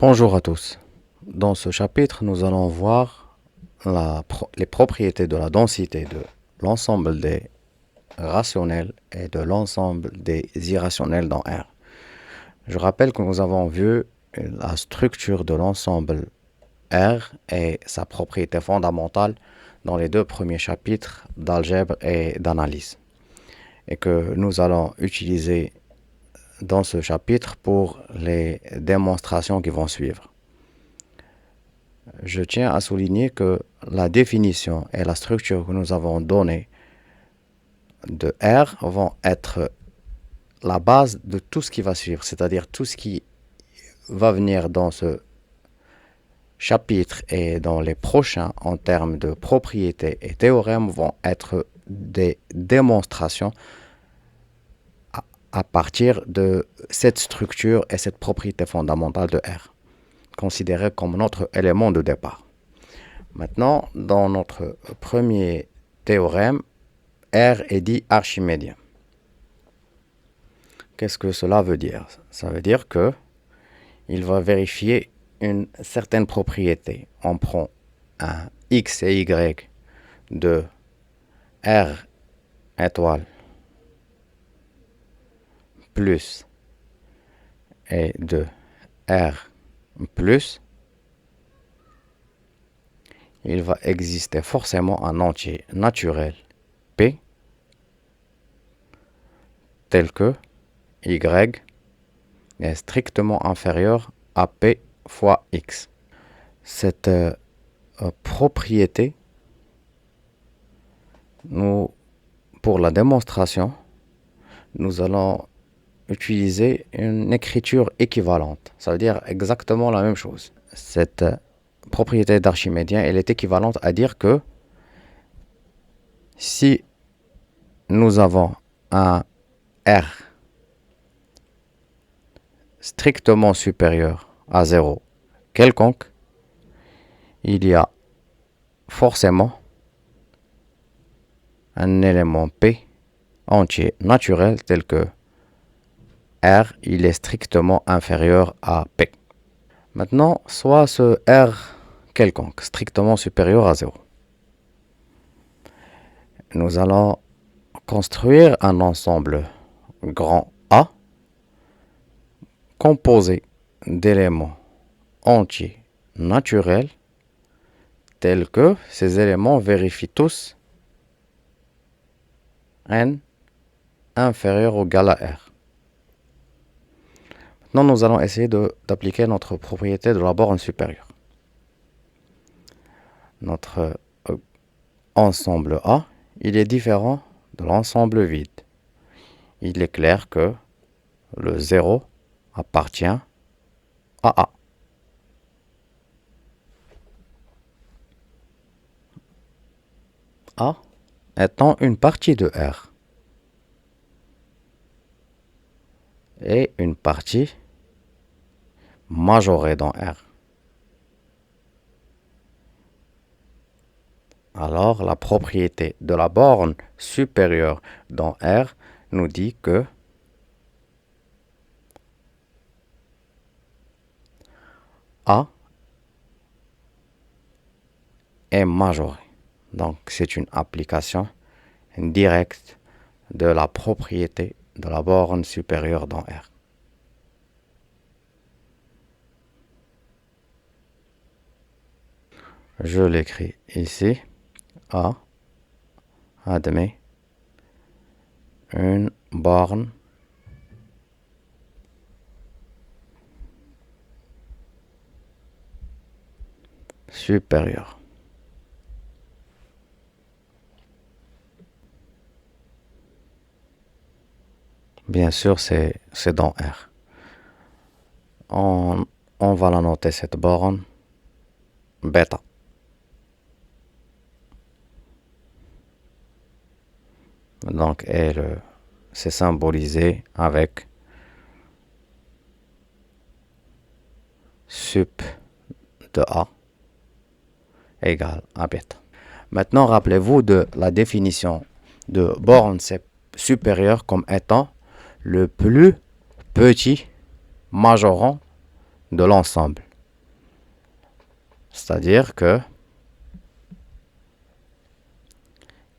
Bonjour à tous. Dans ce chapitre, nous allons voir les propriétés de la densité de l'ensemble des rationnels et de l'ensemble des irrationnels dans R. Je rappelle que nous avons vu la structure de l'ensemble R et sa propriété fondamentale dans les deux premiers chapitres d'algèbre et d'analyse, et que nous allons utiliser dans ce chapitre pour les démonstrations qui vont suivre. Je tiens à souligner que la définition et la structure que nous avons donnée de R vont être la base de tout ce qui va suivre, c'est-à-dire tout ce qui va venir dans ce chapitre et dans les prochains en termes de propriétés et théorèmes vont être des démonstrations à partir de cette structure et cette propriété fondamentale de R, considérée comme notre élément de départ. Maintenant, dans notre premier théorème, R est dit archimédien. Qu'est-ce que cela veut dire? Ça veut dire que il va vérifier une certaine propriété. On prend un X et Y de R étoile plus et de R plus, il va exister forcément un entier naturel P tel que Y est strictement inférieur à P fois X. Cette propriété, pour la démonstration, nous allons utiliser une écriture équivalente. Ça veut dire exactement la même chose. Cette propriété d'archimédien, elle est équivalente à dire que si nous avons un R strictement supérieur à 0 quelconque, il y a forcément un élément P entier naturel tel que R, il est strictement inférieur à P. Maintenant, soit ce R quelconque, strictement supérieur à 0. Nous allons construire un ensemble grand A composé d'éléments entiers naturels tels que ces éléments vérifient tous n inférieur ou égal à R. Maintenant, nous allons essayer d'appliquer notre propriété de la borne supérieure. Notre ensemble A, il est différent de l'ensemble vide. Il est clair que le 0 appartient à A. A étant une partie de R et une partie majorée dans R. Alors, la propriété de la borne supérieure dans R nous dit que A est majoré. Donc, c'est une application directe de la propriété de la borne supérieure dans R. Je l'écris ici. A admet une borne supérieure. Bien sûr, c'est dans R. On va la noter, cette borne, bêta. Donc, c'est symbolisé avec sup de A égale à bêta. Maintenant, rappelez-vous de la définition de borne supérieure comme étant le plus petit majorant de l'ensemble. C'est-à-dire que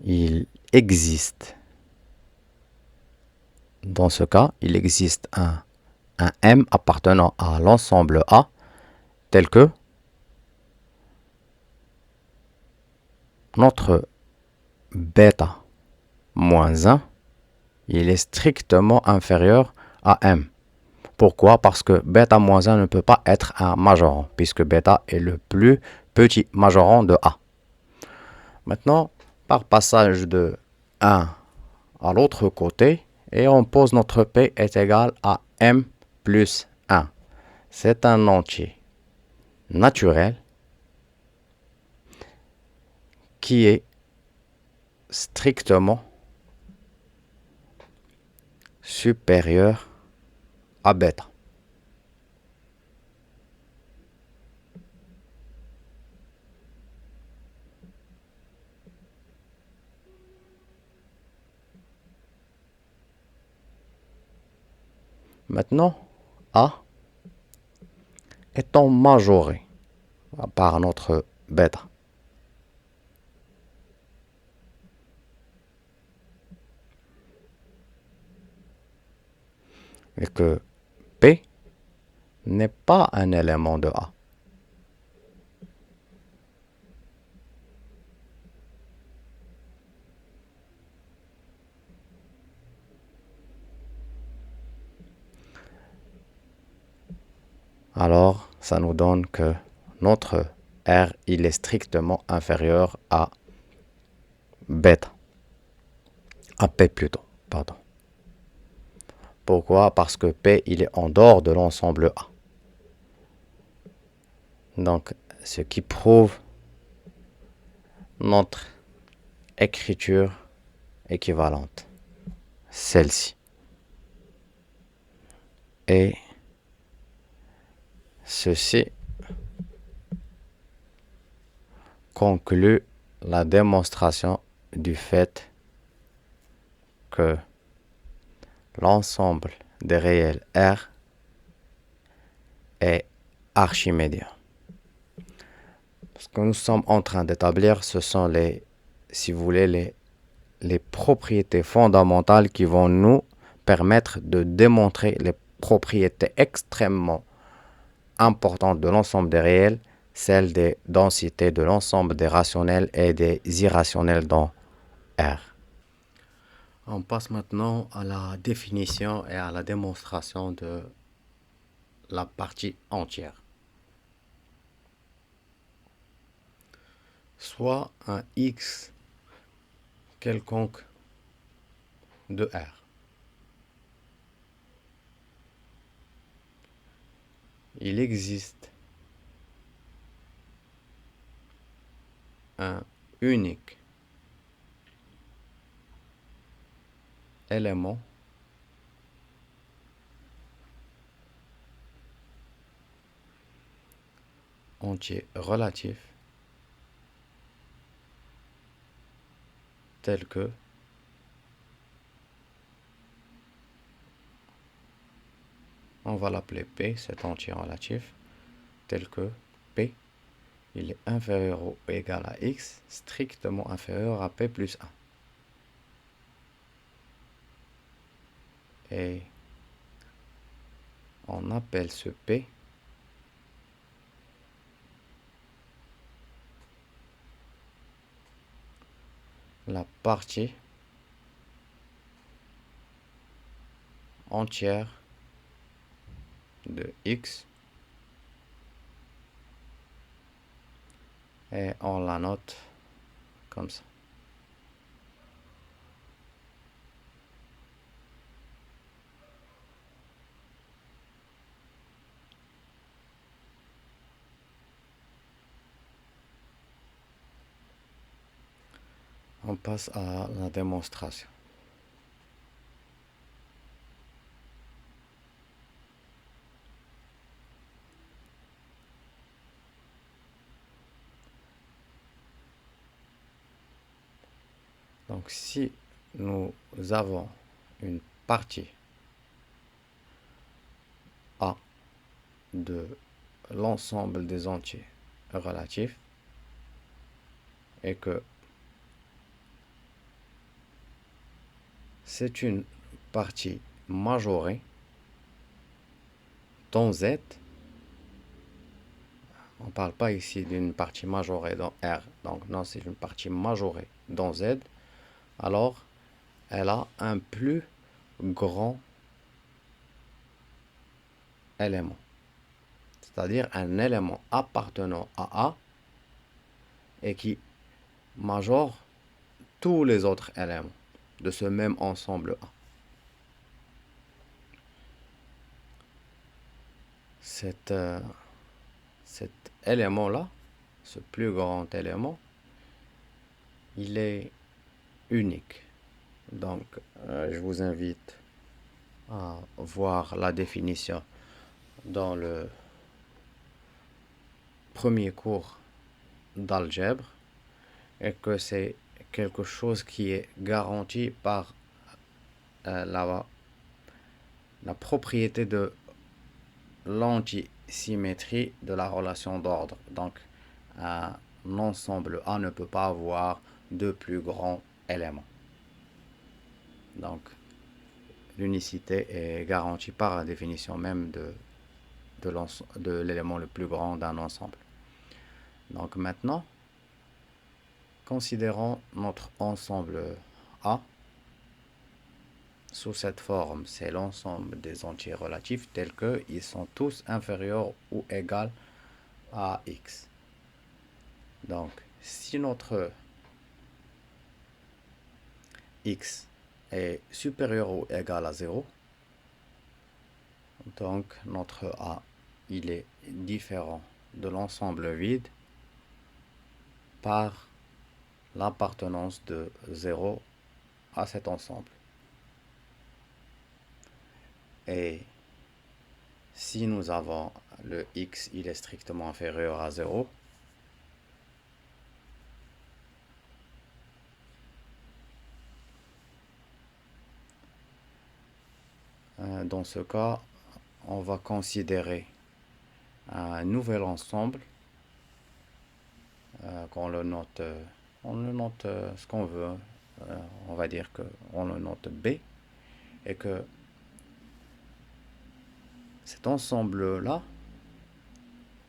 il existe, dans ce cas, il existe un M appartenant à l'ensemble A tel que notre bêta moins 1, il est strictement inférieur à M. Pourquoi? Parce que bêta moins 1 ne peut pas être un majorant, puisque bêta est le plus petit majorant de A. Maintenant, par passage de 1 à l'autre côté, et on pose notre P est égal à M plus 1. C'est un entier naturel qui est strictement supérieur à bêta. Maintenant, A étant majoré par notre bêta. Et que P n'est pas un élément de A. Alors, ça nous donne que notre R, il est strictement inférieur à bêta. À P plutôt, pardon. Pourquoi? Parce que P, il est en dehors de l'ensemble A. Donc, ce qui prouve notre écriture équivalente. Celle-ci. Et ceci conclut la démonstration du fait que l'ensemble des réels R est archimédien. Ce que nous sommes en train d'établir, ce sont si vous voulez, les propriétés fondamentales qui vont nous permettre de démontrer les propriétés extrêmement importantes de l'ensemble des réels, celles des densités de l'ensemble des rationnels et des irrationnels dans R. On passe maintenant à la définition et à la démonstration de la partie entière. Soit un X quelconque de R. Il existe un unique élément entier relatif tel que on va l'appeler P, cet entier relatif, tel que P, il est inférieur ou égal à X, strictement inférieur à P plus 1. Et on appelle ce P la partie entière de X et on la note comme ça. On passe à la démonstration. Donc si nous avons une partie A de l'ensemble des entiers relatif et que c'est une partie majorée dans Z. On ne parle pas ici d'une partie majorée dans R, donc non, c'est une partie majorée dans Z. Alors, elle a un plus grand élément, c'est-à-dire un élément appartenant à A et qui majore tous les autres éléments de ce même ensemble A. Cet élément-là, ce plus grand élément, il est unique. Donc, je vous invite à voir la définition dans le premier cours d'algèbre et que c'est quelque chose qui est garanti par la propriété de l'antisymétrie de la relation d'ordre. Donc, un ensemble A ne peut pas avoir de plus grands éléments. Donc, l'unicité est garantie par la définition même de l'élément le plus grand d'un ensemble. Donc maintenant, considérons notre ensemble A sous cette forme. C'est l'ensemble des entiers relatifs tels qu'ils sont tous inférieurs ou égaux à x. Donc, si notre x est supérieur ou égal à 0, donc notre A, il est différent de l'ensemble vide par l'appartenance de 0 à cet ensemble. Et si nous avons le x, il est strictement inférieur à 0, dans ce cas, on va considérer un nouvel ensemble, qu'on le note, on le note ce qu'on veut, on va dire qu'on le note B, et que cet ensemble-là,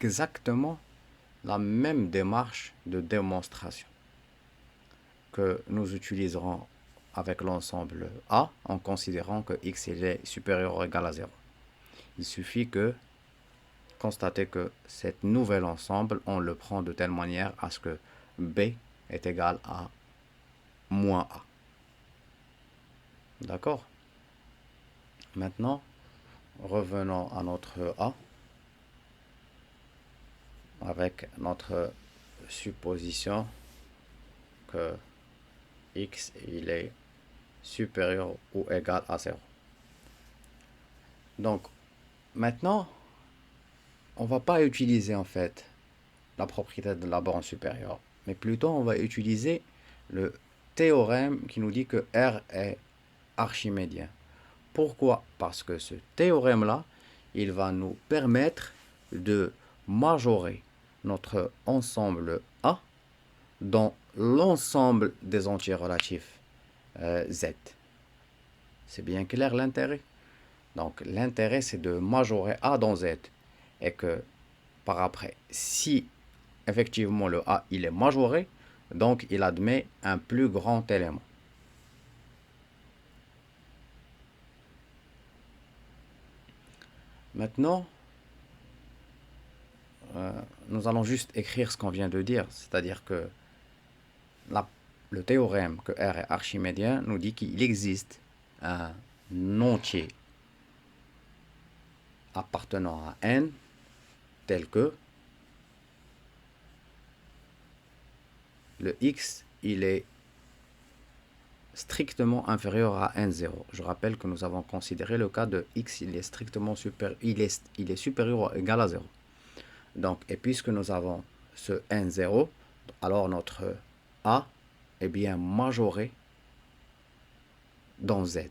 exactement la même démarche de démonstration que nous utiliserons avec l'ensemble A en considérant que x est supérieur ou égal à 0. Il suffit que constater que cet nouvel ensemble, on le prend de telle manière à ce que B est égal à moins A. D'accord? Maintenant, revenons à notre A avec notre supposition que x il est supérieur ou égal à 0. Donc, maintenant, on ne va pas utiliser en fait la propriété de la borne supérieure, mais plutôt on va utiliser le théorème qui nous dit que R est archimédien. Pourquoi? Parce que ce théorème-là, il va nous permettre de majorer notre ensemble A dans l'ensemble des entiers relatifs Z. C'est bien clair l'intérêt? Donc l'intérêt c'est de majorer A dans Z et que par après, si effectivement le A il est majoré, donc il admet un plus grand élément. Maintenant, nous allons juste écrire ce qu'on vient de dire, c'est-à-dire que le théorème que R est archimédien nous dit qu'il existe un entier appartenant à N tel que le X il est strictement inférieur à N0. Je rappelle que nous avons considéré le cas de X il est strictement supérieur, il est supérieur ou égal à 0. Donc, et puisque nous avons ce N0, alors notre A est bien majoré dans Z.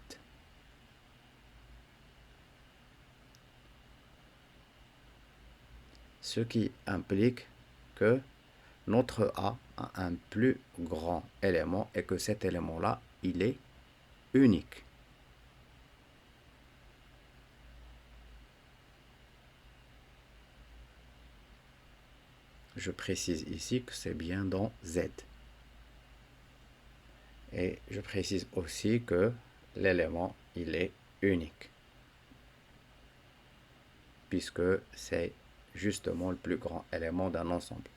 Ce qui implique que notre A a un plus grand élément et que cet élément-là, il est unique. Je précise ici que c'est bien dans Z. Et je précise aussi que l'élément, il est unique, puisque c'est justement le plus grand élément d'un ensemble.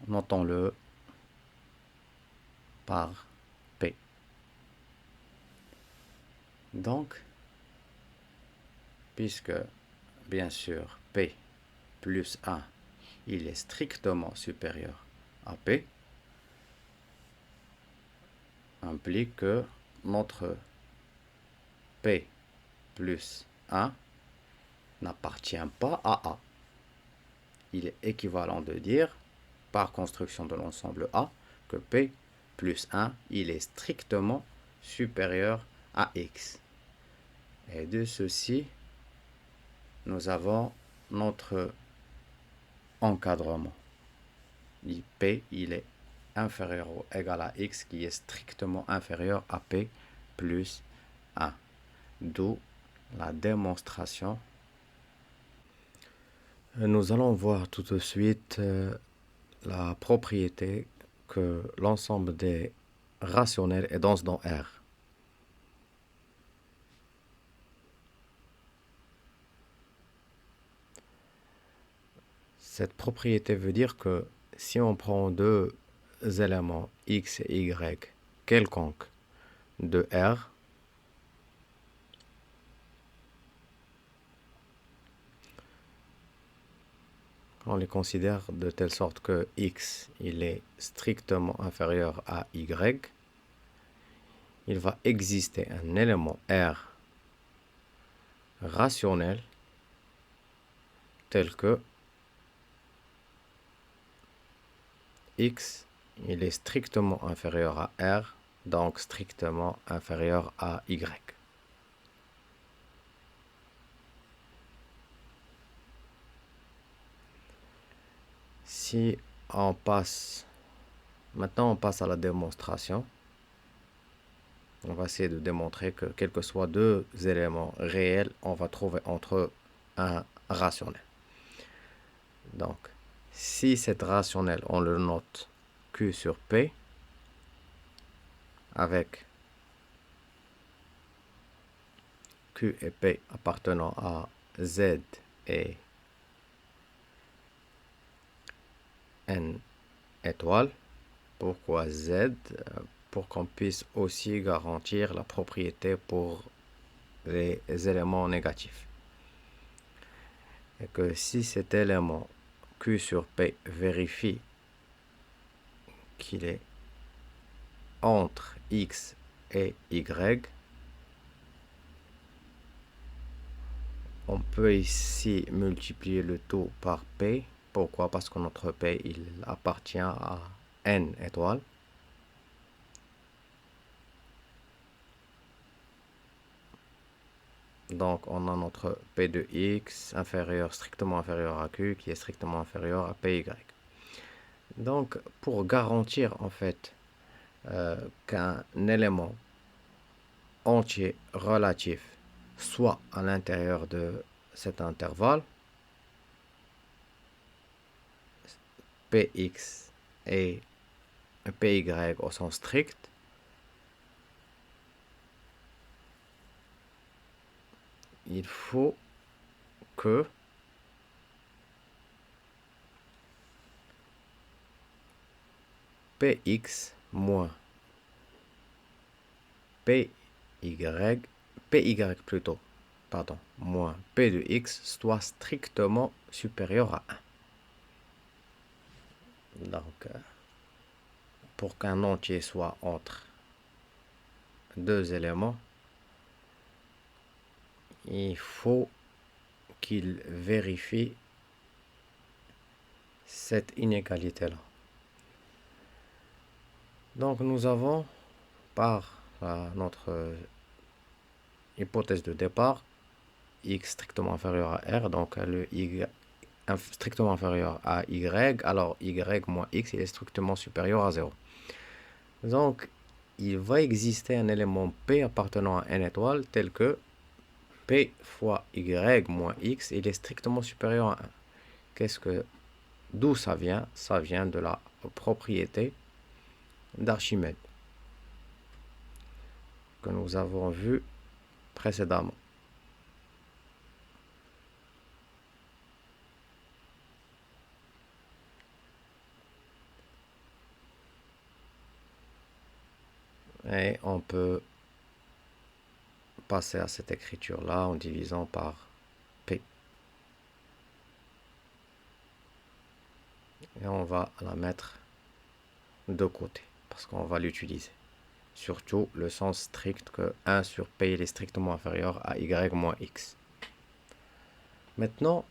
Notons-le par P. Donc, puisque, bien sûr, P plus 1, il est strictement supérieur à P, implique que notre P plus 1 n'appartient pas à A. Il est équivalent de dire, par construction de l'ensemble A, que P plus 1, il est strictement supérieur à X. Et de ceci, nous avons notre encadrement. P, il est inférieur ou égal à X, qui est strictement inférieur à P plus 1. D'où la démonstration. Nous allons voir tout de suite la propriété que l'ensemble des rationnels est dense dans R. Cette propriété veut dire que si on prend deux éléments x et y quelconques de R, on les considère de telle sorte que x il est strictement inférieur à y, il va exister un élément R rationnel tel que x il est strictement inférieur à R, donc strictement inférieur à y. Si on passe, maintenant on passe à la démonstration. On va essayer de démontrer que quels que soient deux éléments réels, on va trouver entre eux un rationnel. Donc, si cette rationnelle, on le note Q sur P, avec Q et P appartenant à Z et N étoiles. Pourquoi Z? Pour qu'on puisse aussi garantir la propriété pour les éléments négatifs. Et que si cet élément Q sur P vérifie qu'il est entre X et Y, on peut ici multiplier le tout par P. Pourquoi? Parce que notre P, il appartient à N étoiles. Donc, on a notre P de X strictement inférieur à Q, qui est strictement inférieur à PY. Donc, pour garantir, en fait, qu'un élément entier relatif soit à l'intérieur de cet intervalle, Px et Py au sens strict, il faut que Px moins Py, Py plutôt, pardon, moins P de x soit strictement supérieur à 1. Donc, pour qu'un entier soit entre deux éléments, il faut qu'il vérifie cette inégalité-là. Donc, nous avons, par notre hypothèse de départ, x strictement inférieur à r, donc le y strictement inférieur à y, alors y moins x, il est strictement supérieur à 0. Donc, il va exister un élément P appartenant à n étoile tel que P fois y moins x, il est strictement supérieur à 1. D'où ça vient? Ça vient de la propriété d'Archimède que nous avons vue précédemment. Et on peut passer à cette écriture-là en divisant par P. Et on va la mettre de côté parce qu'on va l'utiliser. Surtout le sens strict que 1 sur P il est strictement inférieur à y moins x. Maintenant,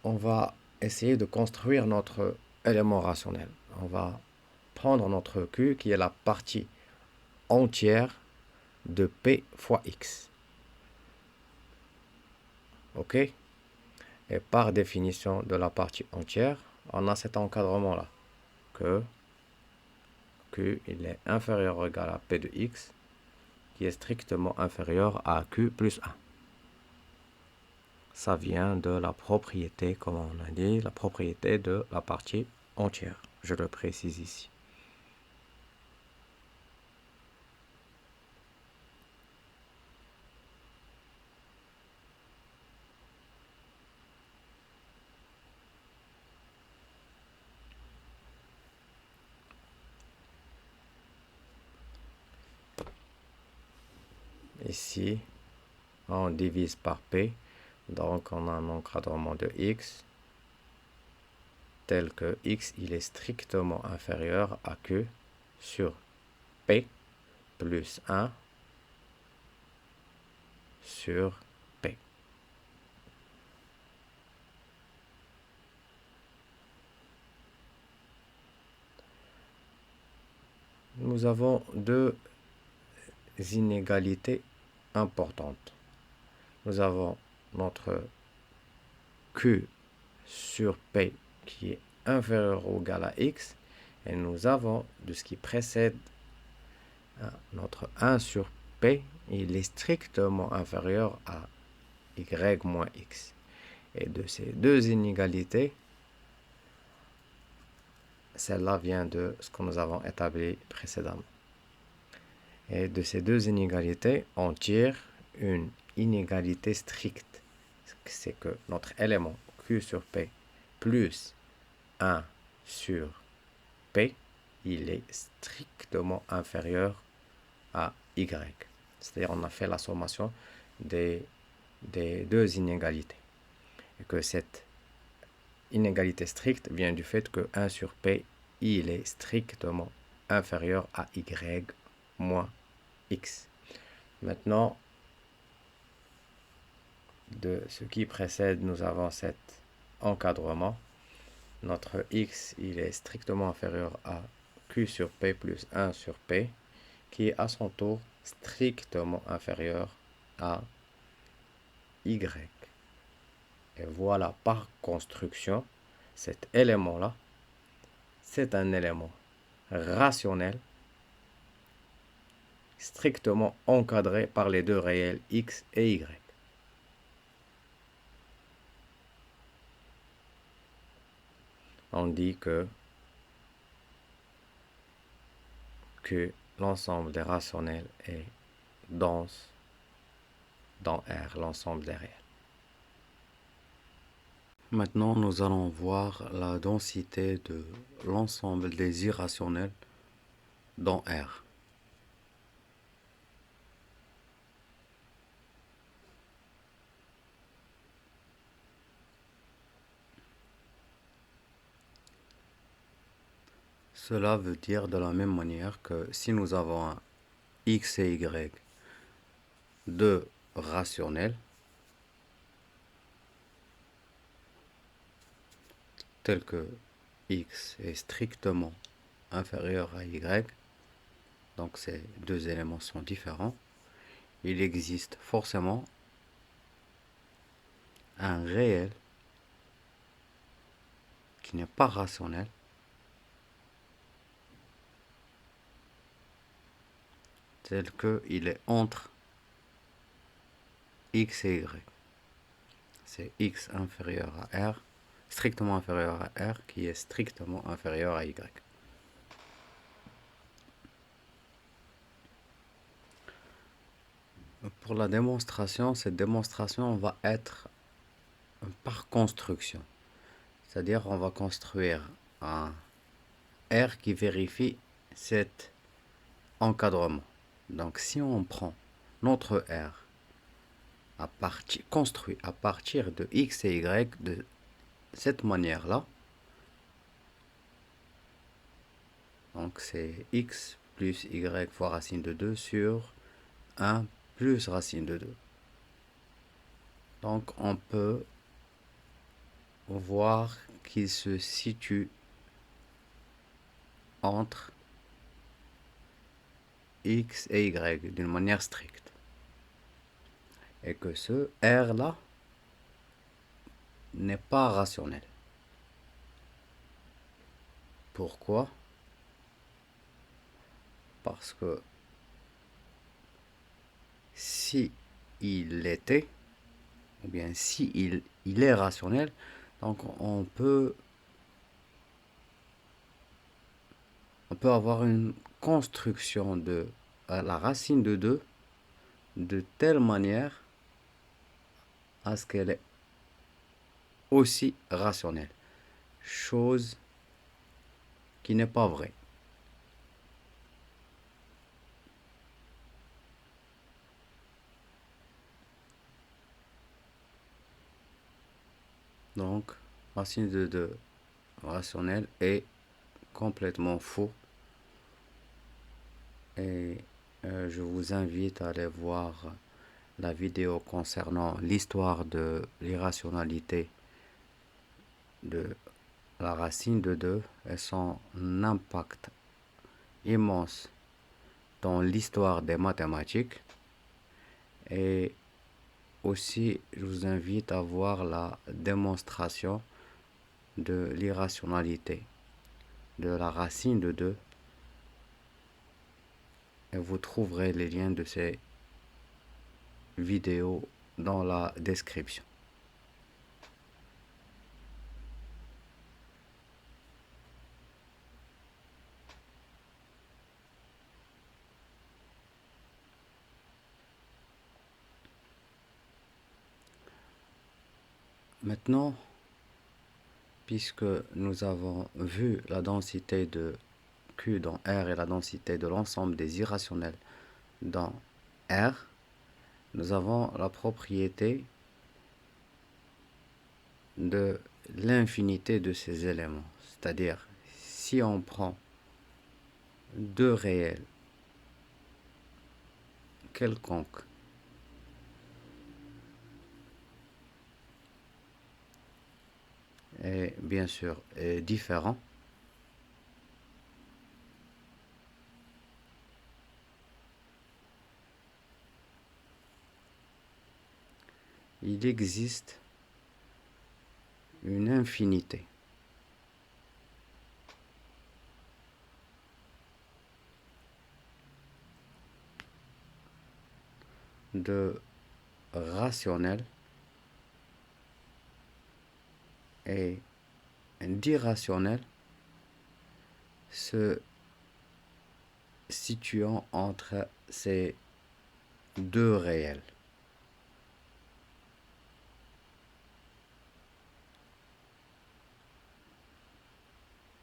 on va essayer de construire notre élément rationnel. On va prendre notre Q qui est la partie entière de P fois X. OK? Et par définition de la partie entière, on a cet encadrement-là. Que Q il est inférieur ou égal à P de X, qui est strictement inférieur à Q plus 1. Ça vient de la propriété, comme on a dit, la propriété de la partie entière. Je le précise ici. Ici, on divise par P, donc on a un encadrement de X, tel que X il est strictement inférieur à Q sur P plus 1 sur P. Nous avons deux inégalités importantes. Nous avons notre Q sur P qui est inférieur ou égal à X, et nous avons de ce qui précède notre 1 sur P, il est strictement inférieur à Y moins X. Et de ces deux inégalités, celle-là vient de ce que nous avons établi précédemment. Et de ces deux inégalités, on tire une inégalité stricte. C'est que notre élément Q sur P plus 1 sur P, il est strictement inférieur à Y. C'est-à-dire on a fait la sommation des deux inégalités. Et que cette inégalité stricte vient du fait que 1 sur P, il est strictement inférieur à Y moins X. Maintenant, de ce qui précède, nous avons cet encadrement. Notre X, il est strictement inférieur à Q sur P plus 1 sur P, qui est à son tour strictement inférieur à Y. Et voilà, par construction, cet élément-là, c'est un élément rationnel, strictement encadré par les deux réels X et Y. On dit que l'ensemble des rationnels est dense dans R, l'ensemble des réels. Maintenant, nous allons voir la densité de l'ensemble des irrationnels dans R. Cela veut dire de la même manière que si nous avons un X et Y, deux rationnels, tels que X est strictement inférieur à Y, donc ces deux éléments sont différents, il existe forcément un réel qui n'est pas rationnel tel qu'il est entre x et y. C'est x inférieur à r, strictement inférieur à r, qui est strictement inférieur à y. Pour la démonstration, cette démonstration va être par construction. C'est-à-dire on va construire un R qui vérifie cet encadrement. Donc si on prend notre R construit à partir de x et y de cette manière-là, donc c'est x plus y fois racine de 2 sur 1 plus racine de 2. Donc on peut voir qu'il se situe entre x et y d'une manière stricte. Et que ce R-là n'est pas rationnel. Pourquoi? Parce que si il l'était, ou bien si il est rationnel, donc on peut avoir une construction de la racine de 2 de telle manière à ce qu'elle est aussi rationnelle. Chose qui n'est pas vraie. Donc, racine de 2 rationnelle est complètement faux. Et je vous invite à aller voir la vidéo concernant l'histoire de l'irrationalité de la racine de 2 et son impact immense dans l'histoire des mathématiques. Et aussi, je vous invite à voir la démonstration de l'irrationalité de la racine de 2 et vous trouverez les liens de ces vidéos dans la description. Maintenant, puisque nous avons vu la densité de Q dans R et la densité de l'ensemble des irrationnels dans R, nous avons la propriété de l'infinité de ces éléments. C'est-à-dire, si on prend deux réels quelconques et bien sûr différents, il existe une infinité de rationnels et d'irrationnels se situant entre ces deux réels.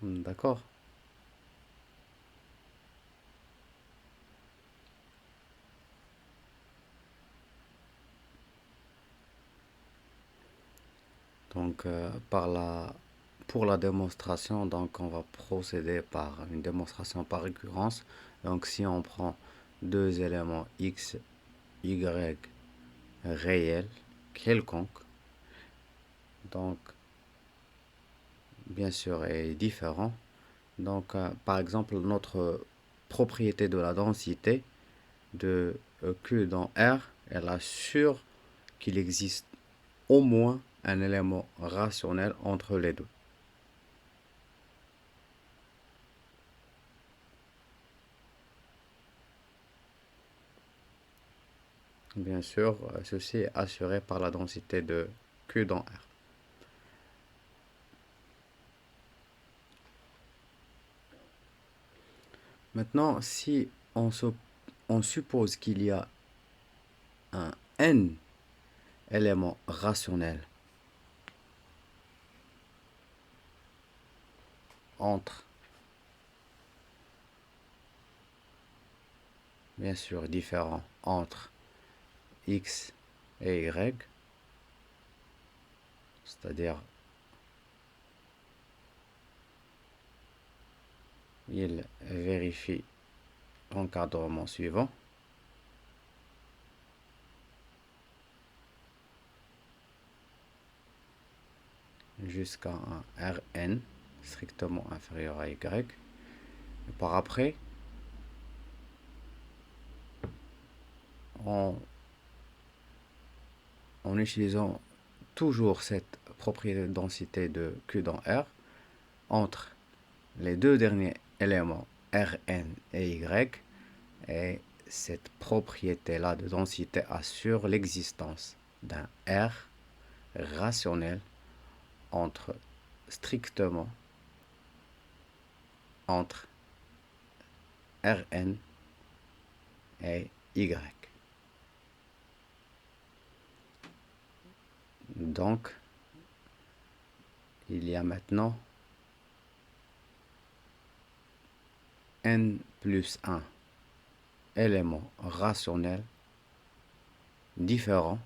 D'accord? Donc, pour la démonstration, donc on va procéder par une démonstration par récurrence. Donc, si on prend deux éléments x, y réels, quelconques, donc bien sûr est différent. Donc, par exemple, notre propriété de la densité de Q dans R, elle assure qu'il existe au moins un élément rationnel entre les deux. Bien sûr, ceci est assuré par la densité de Q dans R. Maintenant, si on suppose qu'il y a un n élément rationnel entre, bien sûr, différents entre x et y, c'est-à-dire il vérifie l'encadrement suivant. Jusqu'à un Rn strictement inférieur à y. Et par après, en utilisant toujours cette propriété de densité de Q dans R, entre les deux derniers éléments Rn et Y, et cette propriété-là de densité assure l'existence d'un R rationnel entre strictement entre Rn et Y. Donc, il y a maintenant n plus 1 éléments rationnels différents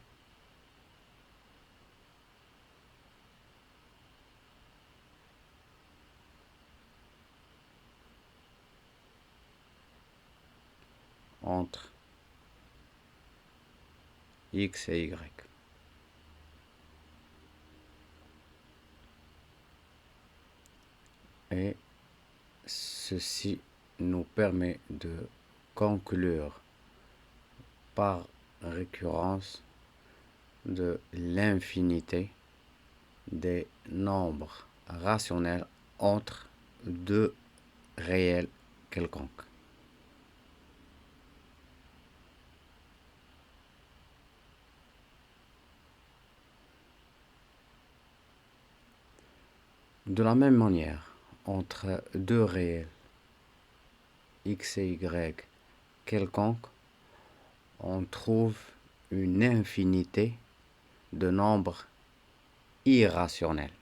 entre x et y. Et ceci nous permet de conclure par récurrence de l'infinité des nombres rationnels entre deux réels quelconques. De la même manière, entre deux réels x et y quelconques, on trouve une infinité de nombres irrationnels.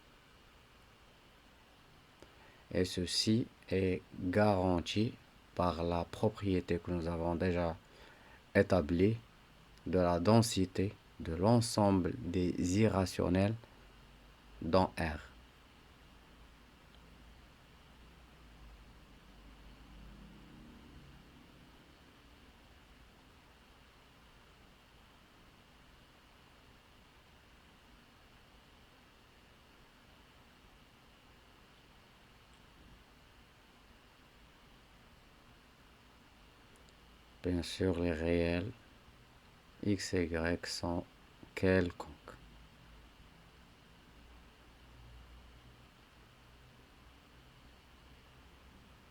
Et ceci est garanti par la propriété que nous avons déjà établie de la densité de l'ensemble des irrationnels dans R. Bien sûr, les réels x et y sont quelconques.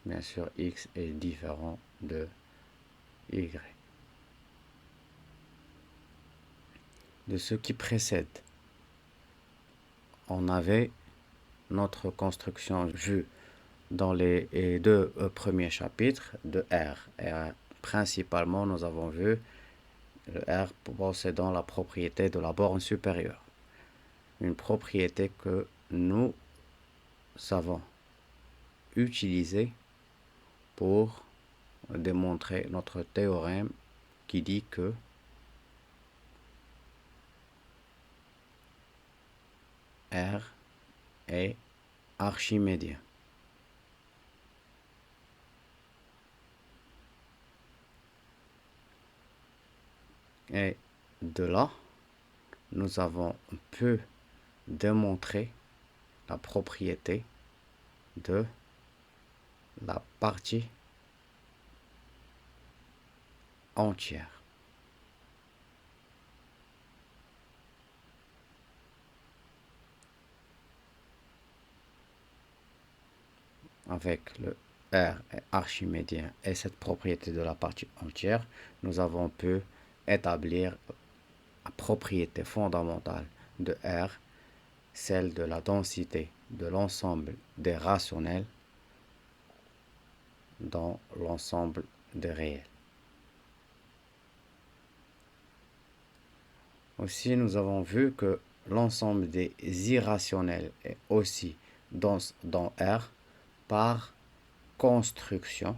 Bien sûr, x est différent de y. De ce qui précède, on avait notre construction vue dans les deux premiers chapitres de R. Et principalement, nous avons vu le R possédant la propriété de la borne supérieure. Une propriété que nous savons utiliser pour démontrer notre théorème qui dit que R est archimédien. Et de là, nous avons pu démontrer la propriété de la partie entière. avec le R est archimédien et cette propriété de la partie entière, nous avons pu établir la propriété fondamentale de R, celle de la densité de l'ensemble des rationnels dans l'ensemble des réels. Aussi, nous avons vu que l'ensemble des irrationnels est aussi dense dans R par construction.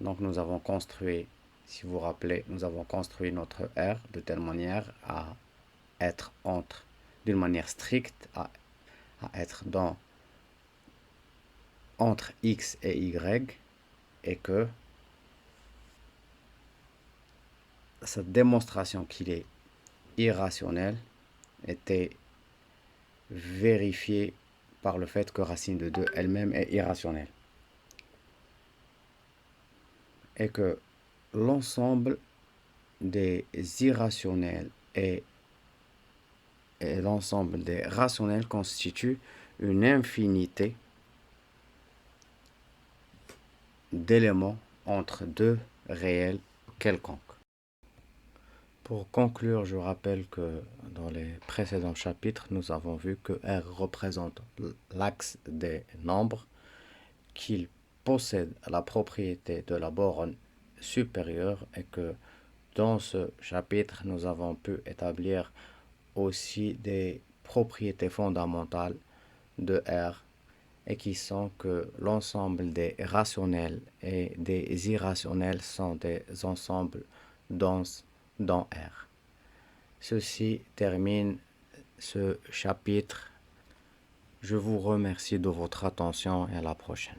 Donc nous avons construit, si vous vous rappelez, nous avons construit notre R de telle manière à être d'une manière stricte, à être entre X et Y, et que cette démonstration qu'il est irrationnel était vérifiée par le fait que racine de 2 elle-même est irrationnelle. Et que l'ensemble des irrationnels et l'ensemble des rationnels constituent une infinité d'éléments entre deux réels quelconques. Pour conclure, je rappelle que dans les précédents chapitres, nous avons vu que R représente l'axe des nombres, qu'il possède la propriété de la borne supérieure et que dans ce chapitre, nous avons pu établir aussi des propriétés fondamentales de R et qui sont que l'ensemble des rationnels et des irrationnels sont des ensembles denses dans R. Ceci termine ce chapitre. Je vous remercie de votre attention et à la prochaine.